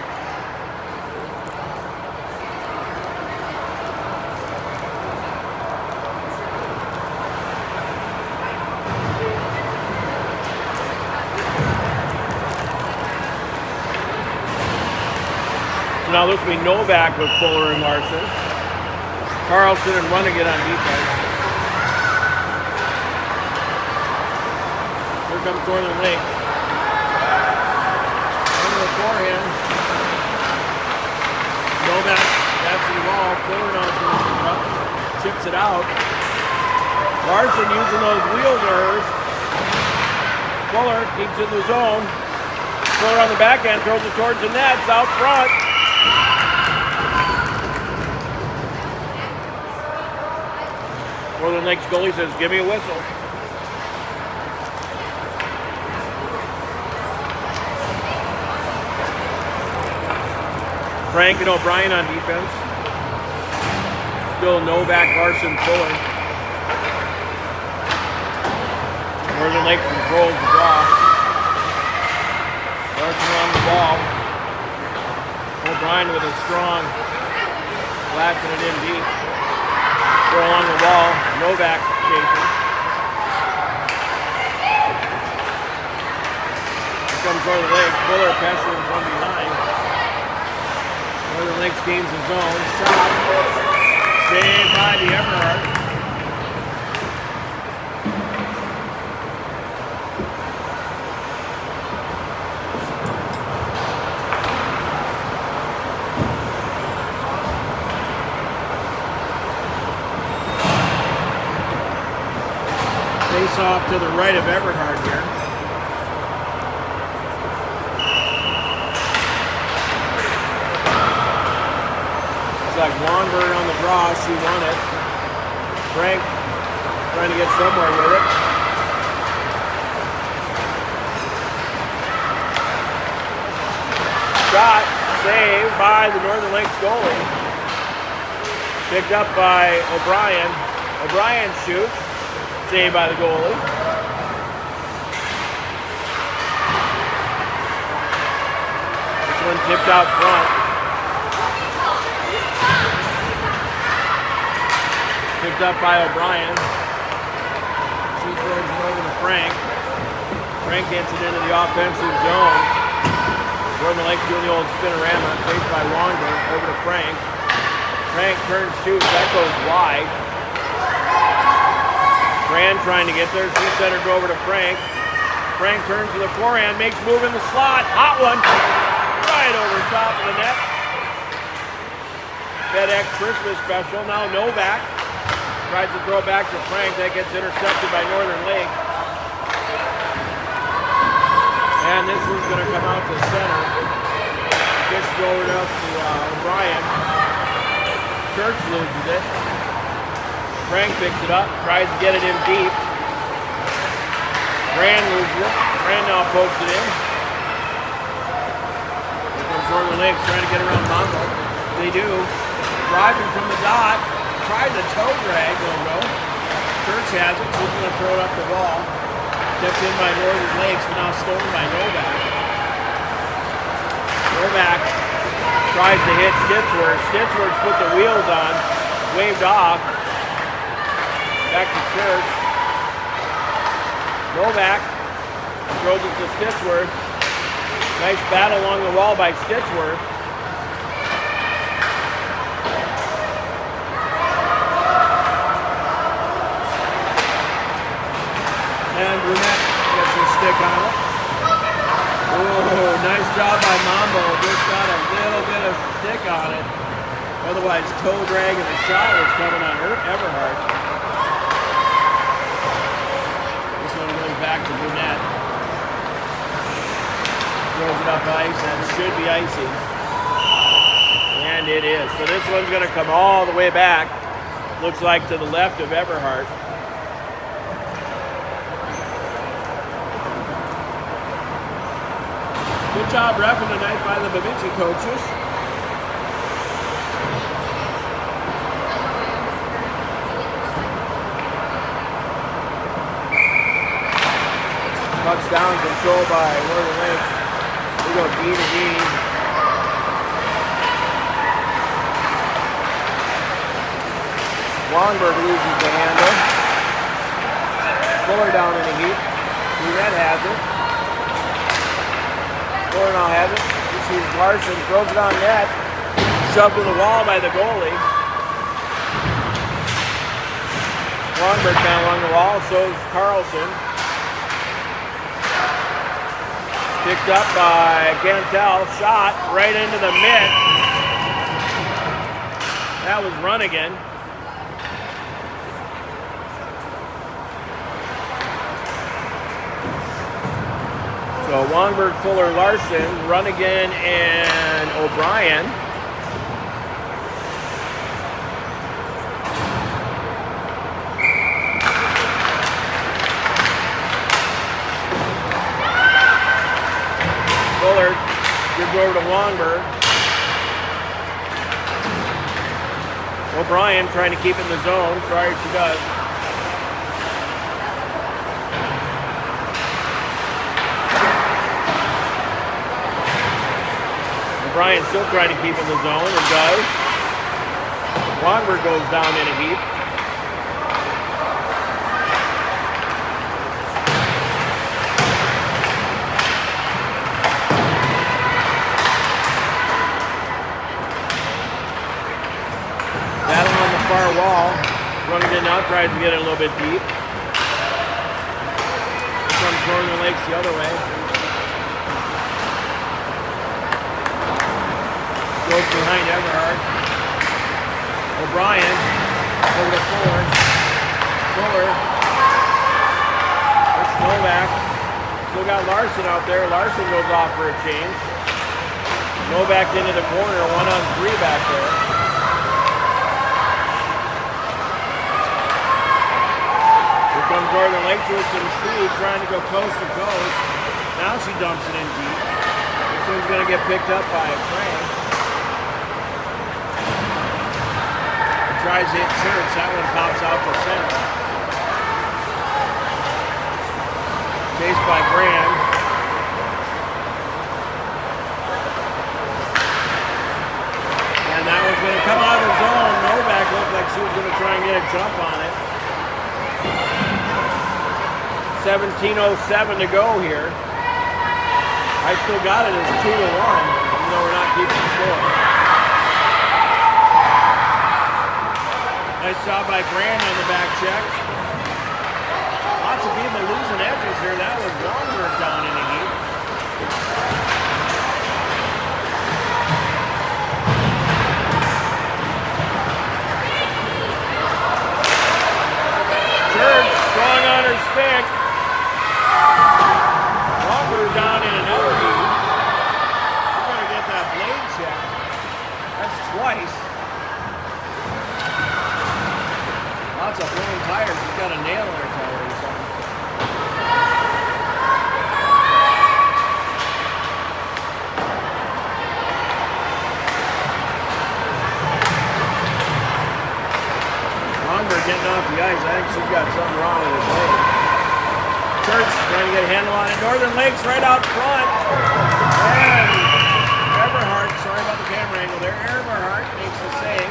So now this will be Novak with Fuller and Larson. Carlson and Runnigan on defense. Here comes Northern Lakes. Under the forehand. Novak, that's involved. Fuller now is going to pick up. Chips it out. Larson using those wheels of hers. Fuller keeps it in the zone. Fuller on the backhand, throws it towards the net. It's out front. Northern Lakes goalie says, give me a whistle. Frank and O'Brien on defense. Still Novak, Larson, Fuller. Northern Lakes controls the draw. Larson on the ball. O'Brien with a strong blasting it in deep. Throw along the wall. Novak chasing. Here comes Northern Lakes. Fuller passing from behind. Northern Lakes gains his zone. Shot. Saved by the Everhart. Face off to the right of Everhart here. It's like Wanberg on the draw. She won it. Frank trying to get somewhere with it. Shot saved by the Northern Lakes goalie. Picked up by O'Brien. O'Brien shoots. Saved by the goalie. This one tipped out front. Picked up by O'Brien. She throws it over to Frank. Frank gets it into the offensive zone. Northern Lakes doing the old spinorama. Chased by Wanberg. Over to Frank. Frank turns, shoots. That goes wide. Fran trying to get there. She centered over to Frank. Frank turns to the forehand. Makes move in the slot. Hot one. Right over top of the net. FedEx Christmas special. Now Novak tries to throw back to Frank. That gets intercepted by Northern Lakes. And this one's going to come out to center. Gets forward up to O'Brien. Church loses it. Frank picks it up. Tries to get it in deep. Fran loses it. Fran now pokes it in. Here comes Northern Lakes trying to get around Mambo. They do. Driving from the dot. Tried the toe drag, won't go. Church has it, so he's going to throw it up the wall. Tipped in by Northern Lakes, but now stolen by Novak. Novak tries to hit Stitzworth. Stitzworth's put the wheels on, waved off. Back to Church. Novak throws it to Stitzworth. Nice battle along the wall by Stitzworth. And Brunette gets her stick on it. Oh, nice job by Mambo. Just got a little bit of stick on it. Otherwise, toe drag and the shot was coming on her Everhart. This one goes back to Brunette. Throws it up ice. That should be icing. And it is. So this one's going to come all the way back. Looks like to the left of Everhart. Good job reffing tonight by the Bemidji coaches. Puck's down, controlled by Northern Lakes. We go D to D. Wanberg loses the handle. Fuller down in a heap. Brunette has it. Fuller now has it. He sees Larson, throws it on net. Shoved to the wall by the goalie. Wanberg down along the wall, so is Carlson. Picked up by Cantel. Shot right into the mitt. That was run again. So Wanberg, Fuller, Larson, Runnigan, and O'Brien. Fuller gives over to Wanberg. O'Brien trying to keep in the zone. Sorry, she does. O'Brien still trying to keep in the zone and does. Wanberg goes down in a heap. Battle on the far wall. Running it now, tries to get it a little bit deep. Here comes Northern Lakes the other way. Goes behind Everhart. O'Brien over to Fuller. Fuller. It's Novak. Still got Larson out there. Larson goes off for a change. Novak into the corner. 1-on-3 back there. Here comes Northern Lakes with some speed, trying to go coast to coast. Now she dumps it in deep. This one's going to get picked up by Frank. Tries to hit Church. That one pops out to center. Chased by Graham. And that one's going to come out of the zone. Novak looked like she was going to try and get a jump on it. 17:07 to go here. I still got it as 2-1, even though we're not keeping score. Nice job by Graham on the back check. Lots of people losing edges here. That was longer down in the heat. Church, strong on her stick. Longer down in another heat. We're going to get that blade check. That's twice. Lots of blown tires. She's got a nail in her tire or something. Longer getting off the ice. I think she's got something wrong with her blade. Church trying to get a handle on it. Northern Lakes right out front. And Everhart, sorry about the camera angle there. Everhart makes the save.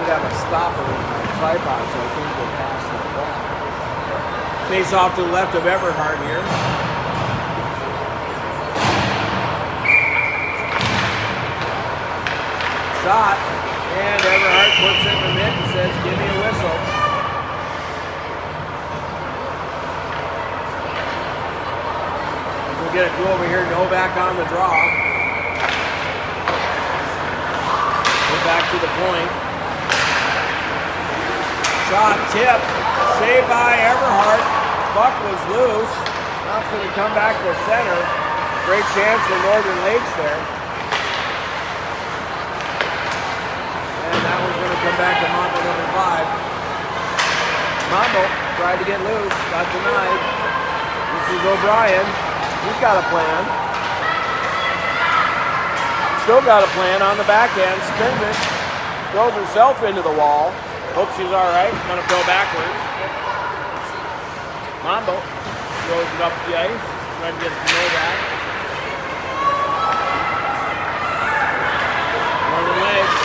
Have a stopper in my tripod, so I think we'll pass the ball. Face off to the left of Everhart here. Shot, and Everhart puts it in the mitt and says, "Give me a whistle." We'll get it go over here. Novak on the draw. Go back to the point. Shot, tip, saved by Everhart. Puck was loose. Now it's going to come back to center. Great chance for Northern Lakes there. And that one's going to come back to Mambo number 5. Mambo tried to get loose, got denied. This is O'Brien. He's got a plan. Still got a plan on the backhand. Spins it. Throws herself into the wall. Hope she's all right. Gonna go backwards. Mambo throws it up the ice. Trying to get it to Novak. Northern Lakes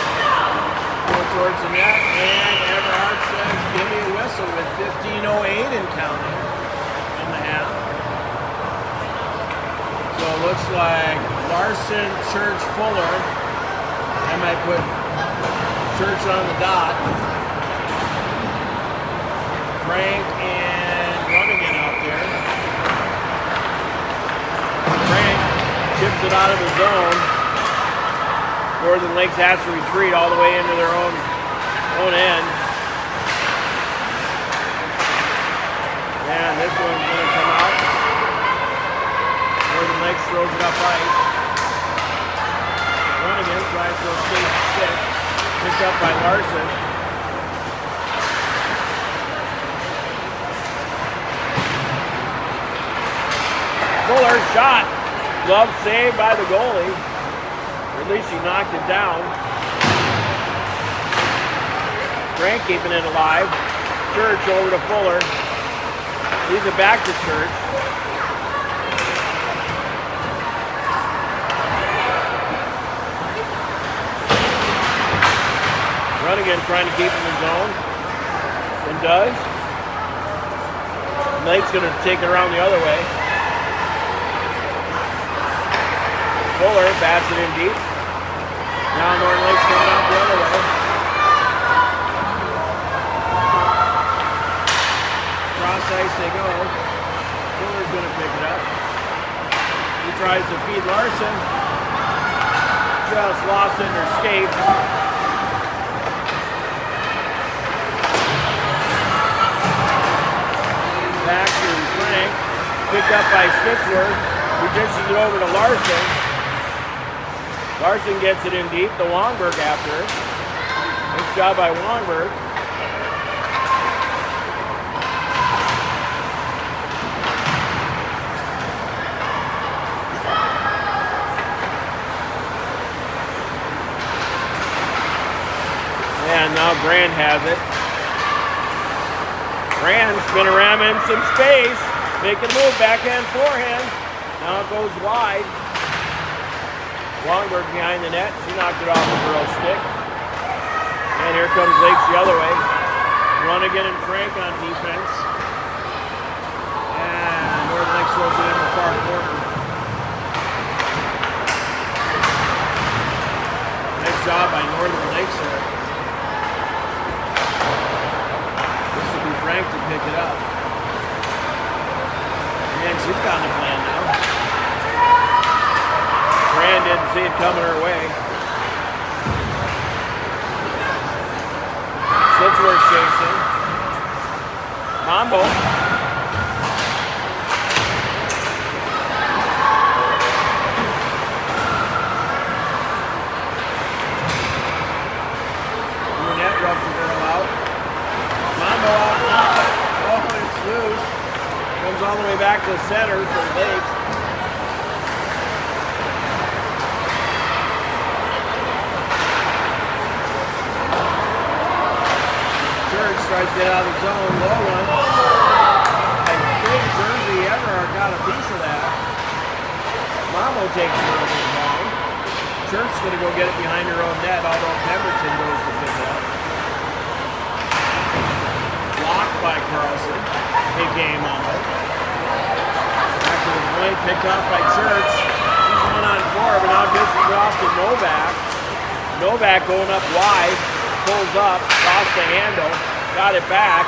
go towards the net, and Everhart says, "Give me a whistle" with 15:08 and counting in the half. So it looks like Larson, Church, Fuller. I might put Church on the dot. Frank and Runnigan out there. Frank chips it out of the zone. Northern Lakes has to retreat all the way into their own end. And this one's going to come out. Northern Lakes throws it up ice. Runnigan tries to escape the stick. Picked up by Larson. Fuller shot. Glove saved by the goalie. Or at least he knocked it down. Frank keeping it alive. Church over to Fuller. Leaves it back to Church. Runnigan trying to keep him in zone. And does. Knight's going to take it around the other way. Fuller bats it in deep. Now Northern Lake's coming out the other way. Cross ice they go. Fuller's going to pick it up. He tries to feed Larson. Just lost in her skates. Back to Frank. Picked up by Stitchworth. He dishes it over to Larson. Larson gets it in deep. The Longberg after it. Nice job by Longberg. And now Brand has it. Brand spin around in some space. Making a move, backhand, forehand. Now it goes wide. Longberg behind the net. She knocked it off the girl's stick. And here comes Lakes the other way. Runnigan and Frank on defense. And Northern Lakes throws it in the far corner. Nice job by Northern Lakes there. This will be Frank to pick it up. And she's got a plan now. Brand didn't see it coming her way. Sitzworth chasing. Mambo. Brunette rubs the girl out. Mambo out front. Oh, it's loose. Comes all the way back to center for Lakes. Church tries to get out of the zone. Low one. I think Jersey Everard got a piece of that. Mambo takes it over the line. Church's going to go get it behind her own net, although Pemberton goes to pick it up. Blocked by Carlson. Big game Mambo. Picked off by Church. He's 1-on-4, but now dishes it off to Novak. Novak going up wide, pulls up, lost the handle, got it back.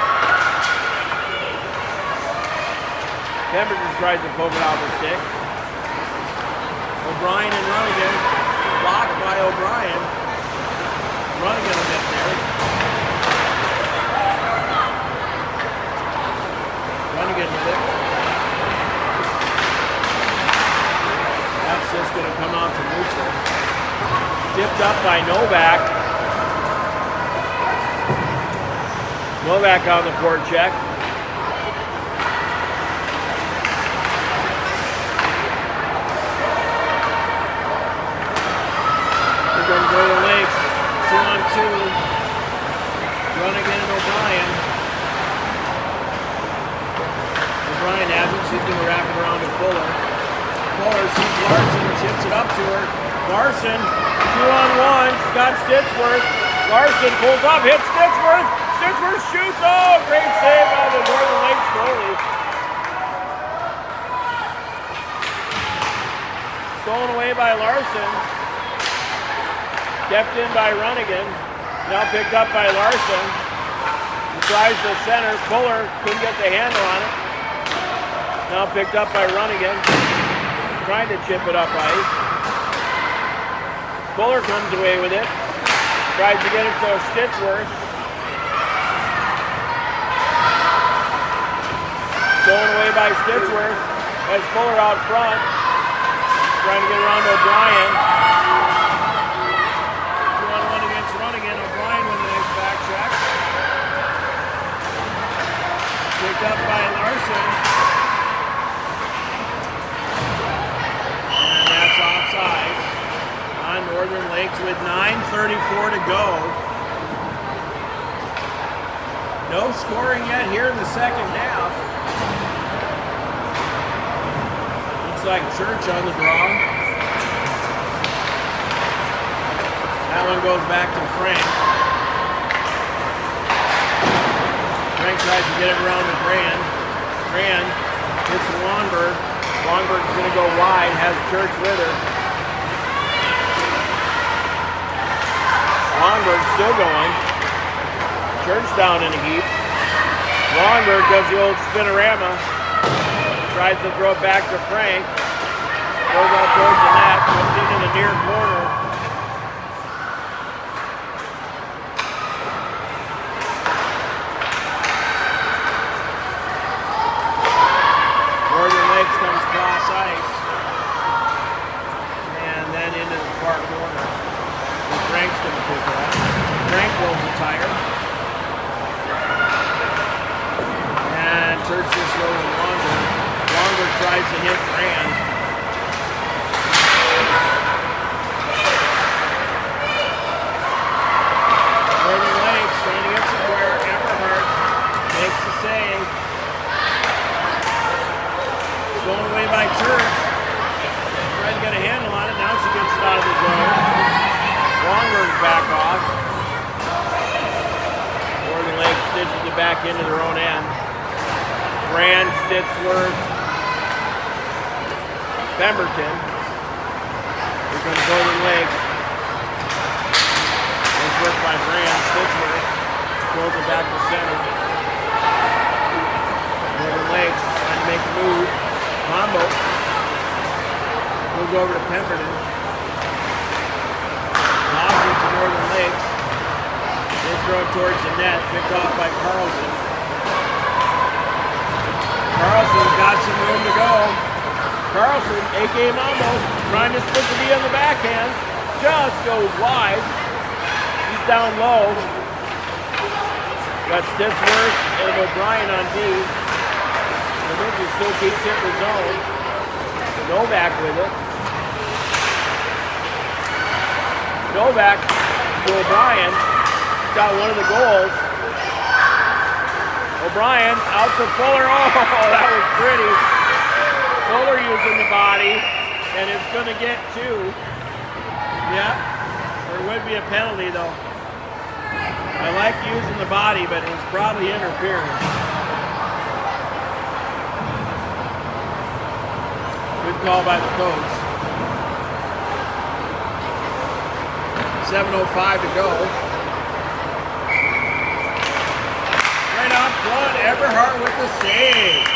Pemberton tries to poke it off the stick. O'Brien and Runnigan, blocked by O'Brien. Runnigan will get there. Runnigan with it. That's just going to come out to neutral. Dipped up by Novak. Novak on the forecheck. Here comes Northern Lakes. 2-on-2. Runnigan and O'Brien. O'Brien has it. She's going to wrap it around to Fuller. Fuller sees Larson, chips it up to her. Larson, 2-on-1, Scott Stitchworth. Larson pulls up, hits Stitchworth. Stitchworth shoots. Oh, great save by the Northern Lakes goalie. Stolen away by Larson. Kept in by Runnigan. Now picked up by Larson. He tries to center. Fuller couldn't get the handle on it. Now picked up by Runnigan. Trying to chip it up ice. Fuller comes away with it. Tries to get it to Stitchworth. Stolen away by Stitchworth. Has Fuller out front. Trying to get around to O'Brien. 2-on-1 against Runnigan. O'Brien with a nice back check. Picked up by Larson. Offsides on Northern Lakes with 9:34 to go. No scoring yet here in the second half. Looks like Church on the draw. That one goes back to Frank. Frank tries to get it around to Brand. Brand hits Longberg. Longberg's going to go wide, has Church with her. Longberg still going. Church down in a heap. Longberg does the old spinorama. Tries to throw it back to Frank. Goes out towards the net. Goes into the near corner. Northern Lakes comes cross ice. And then into the far corner. And Frank's going to pick it up. Frank rolls the tire. And Church this low and Longberg. Longberg tries to hit Brand. Northern Lakes trying to get somewhere. Everhart makes the save. Thrown away by Church. Trying to get a handle on it. Now she gets it out of the zone. Longberg's back off. Northern Lakes stitches it back into their own end. Brand, Stitsworth, Pemberton. Here comes Northern Lakes. Nice work by Brand. Stitsworth throws it back to center. Northern Lakes trying to make a move. Combo goes over to Pemberton. Toss it to Northern Lakes. They throw it towards the net. Picked off by Carlson. Carlson's got some room to go. Carlson, a.k.a. Mambo, trying to split the D on the backhand. Just goes wide. He's down low. Got Stitsworth and O'Brien on D. He still keeps hitting the zone. Novak with it. Novak to O'Brien. Got one of the goals. O'Brien out to Fuller. Oh, that was pretty. Fuller using the body, and it's going to get two. Yeah, there would be a penalty though. I like using the body, but it's probably interference. Good call by the coach. 7:05 to go. Right up front, Everhart with the save.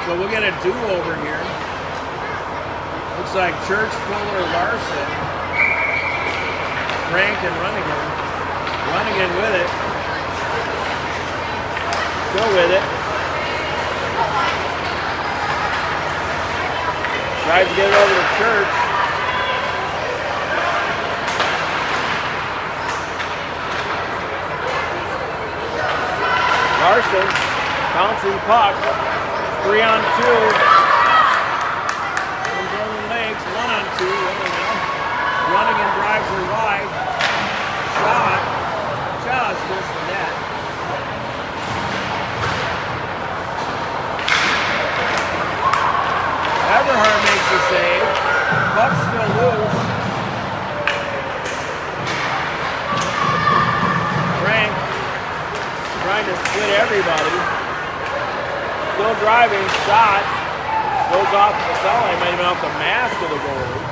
So we'll get a do-over here. Looks like Church, Fuller, Larson, Frank, and Runnigan. Runnigan with it. Still with it. Tries to get it over to Church. Larson, bouncing puck. 3-on-2. Northern Lakes, 1-on-2. Runnigan drives her wide. Shot. Just missed the net. Everhart makes the save. Puck's still loose. Frank trying to split everybody. Still driving. Shot. Goes off the foul line. Might have been off the mask of the goalie.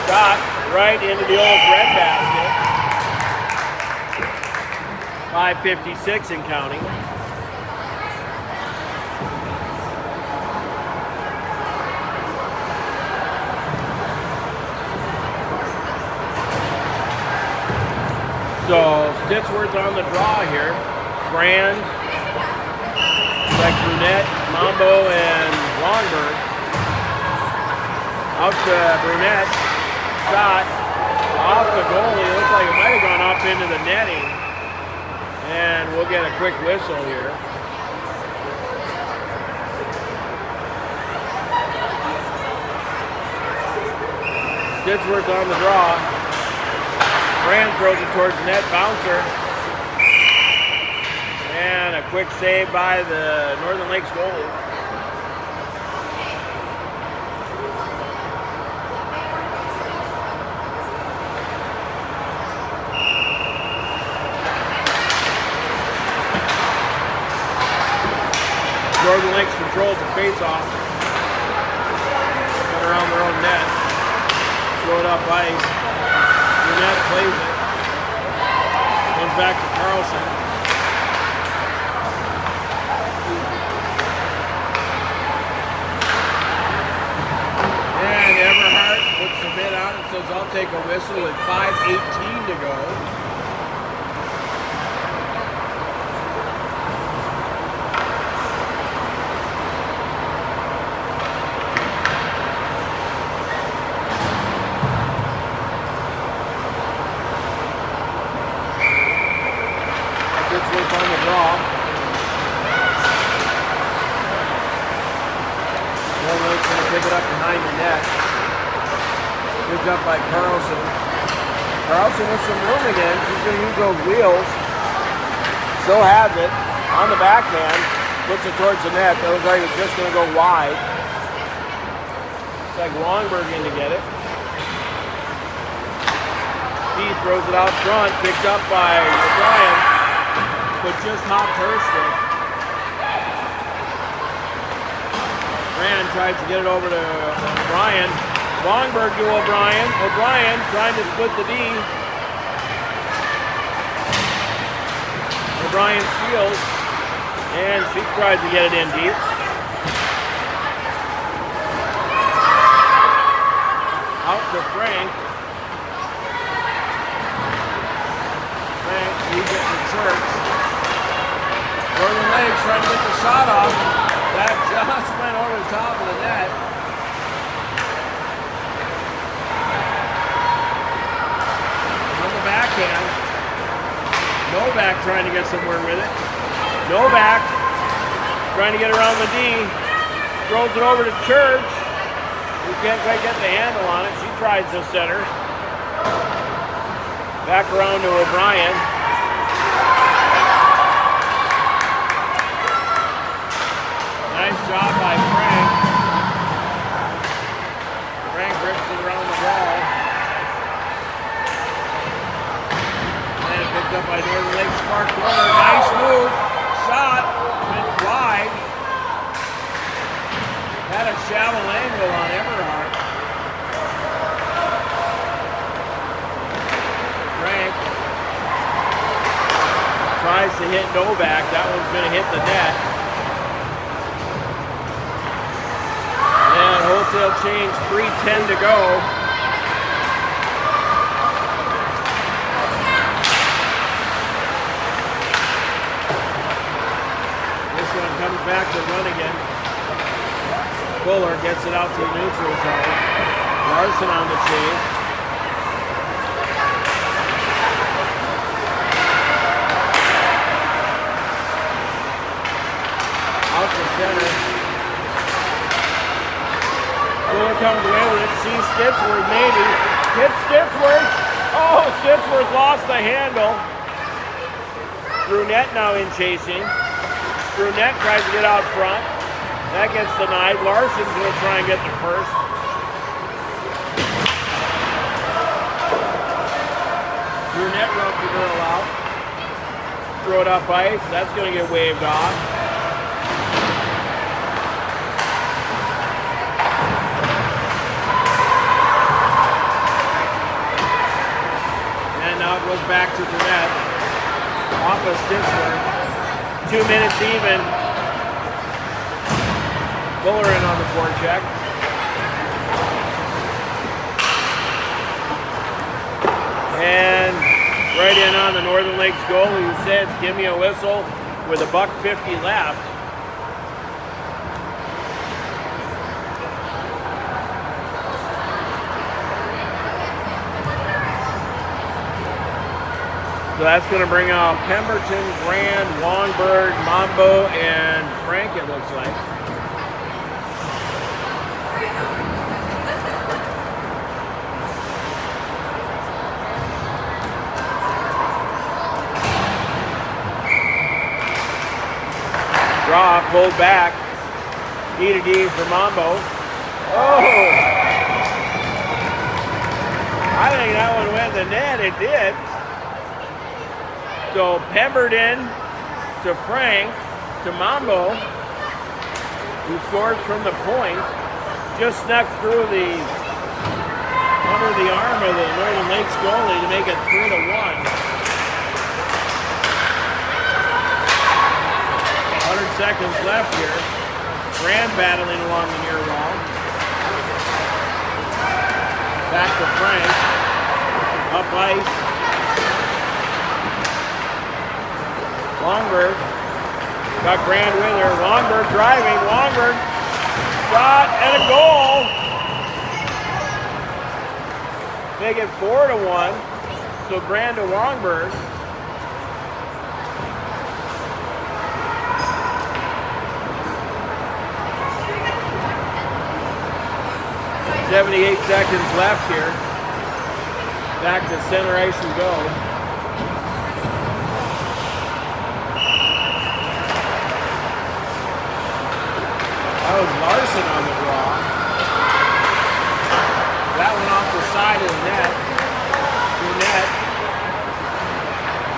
Shot right into the old breadbasket. 5:56 and counting. So Stitsworth on the draw here. Brand, like Brunette, Mambo, and Longberg. Out to Brunette. Shot off the goalie. It looks like it might have gone up into the netting. And we'll get a quick whistle here. Stitsworth on the draw. Brand throws it towards net, bouncer. And a quick save by the Northern Lakes goalie. Northern Lakes controls the face-off. Got around their own net. Throw it up ice. Brunette plays it. Comes back to Carlson. And Everhart puts the mitt out and says, I'll take a whistle with 5:18 to go. On the draw. Northern Lake's going to pick it up behind the net. Picked up by Carlson. Carlson with some room again. She's going to use those wheels. Still has it. On the backhand. Puts it towards the net. That looks like it's just going to go wide. It's like Longberg in to get it. He throws it out front. Picked up by O'Brien. But just hopped her stick. Rand tries to get it over to O'Brien. Longberg to O'Brien. O'Brien trying to split the D. O'Brien steals. And she tries to get it in deep. Out to Frank. Frank leaves it to Church. Northern Lakes trying to get the shot off. That just went over the top of the net. On the backhand. Novak trying to get somewhere with it. Novak trying to get around the D. Throws it over to Church. Who can't quite get the handle on it. She tries the center. Back around to O'Brien. Nice job by Frank. Frank rips it around the ball. And picked up by Northern Lakes far corner. Nice move. Shot. Went wide. Had a shallow angle on Everhart. Frank tries to hit Novak. That one's going to hit the net. Wholesale change, 3:10 to go. This one comes back to run again. Fuller gets it out to the neutral zone. Larson on the chase. Out to center. Fuller comes away with it. Sees Stitchworth maybe. Hits Stitchworth. Oh, Stitchworth lost the handle. Brunette now in chasing. Brunette tries to get out front. That gets denied. Larson's going to try and get the first. Brunette rubs the girl out. Throw it up ice. That's going to get waved off. Now it goes back to Brunette. Off of Stitchworth. 2 minutes even. Fuller in on the forecheck. And right in on the Northern Lakes goalie who says, give me a whistle with $1.50 left. So that's going to bring out Pemberton, Grand, Longberg, Mambo, and Frank, it looks like. Draw, pulled back. D for Mambo. Oh! I think that one went in the net. It did. So Pemberton to Frank to Mambo. who scores from the point, just snuck through the under the arm of the Northern Lakes goalie to make it 3-1. 100 seconds left here. Brand battling along the near wall. Back to Frank. Up ice. Longberg. Got Brand with her. Longberg driving. Longberg. Shot and a goal. Make it 4-1. So Brand to Longberg. 78 seconds left here. Back to center ice we go. That was Larson on the draw. That went off the side of the net. Net.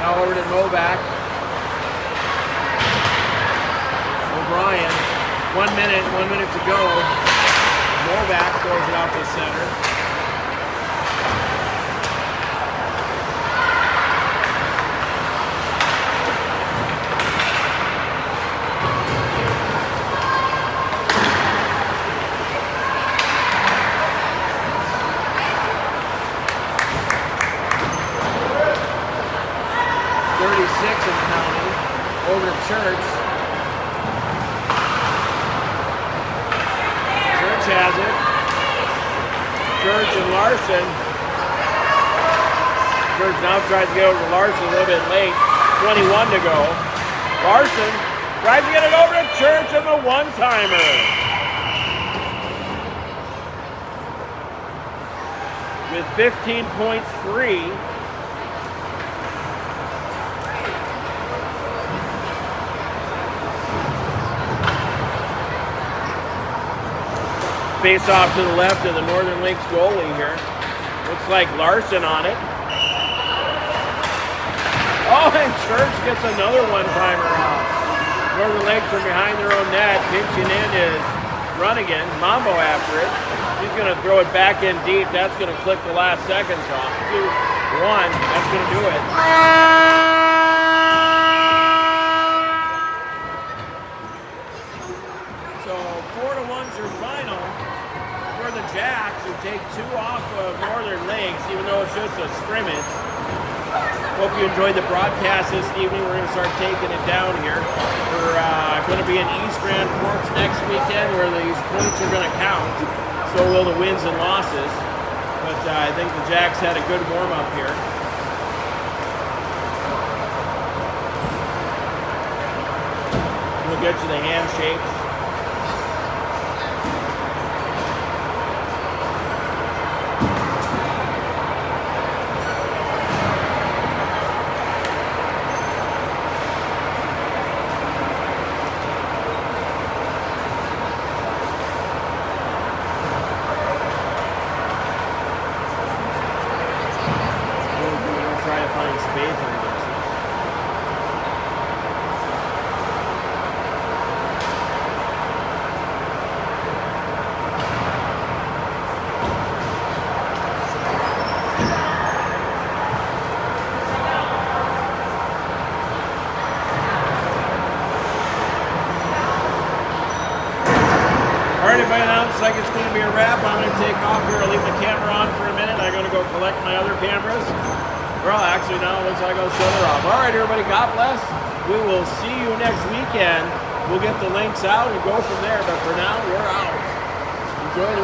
Now over to Novak. O'Brien. 1 minute to go. Novak throws it out to center. Over to Church. Church has it. Church and Larson. Church now tries to get over to Larson a little bit late. 21 to go. Larson tries to get it over to Church and the one-timer. With 15.3. Face off to the left of the Northern Lakes goalie here. Looks like Larson on it. Oh, and Church gets another one-timer out. Northern Lakes from behind their own net. Pinching in is Runnigan. Mambo after it. He's going to throw it back in deep. That's going to click the last seconds off. 2-1. That's going to do it. So 4-1's your final. The Jacks who take 2 off of Northern Lakes, even though it's just a scrimmage. Hope you enjoyed the broadcast this evening. We're going to start taking it down here. We're going to be in East Grand Forks next weekend where these points are going to count. So will the wins and losses. But I think the Jacks had a good warm-up here. We'll get you the handshakes. Like it's going to be a wrap. I'm going to take off here. I'll leave the camera on for a minute. I'm going to go collect my other cameras. Well, actually, now it looks like I'll shut her off. All right, everybody, God bless. We will see you next weekend. We'll get the links out and go from there. But for now, we're out. Enjoy the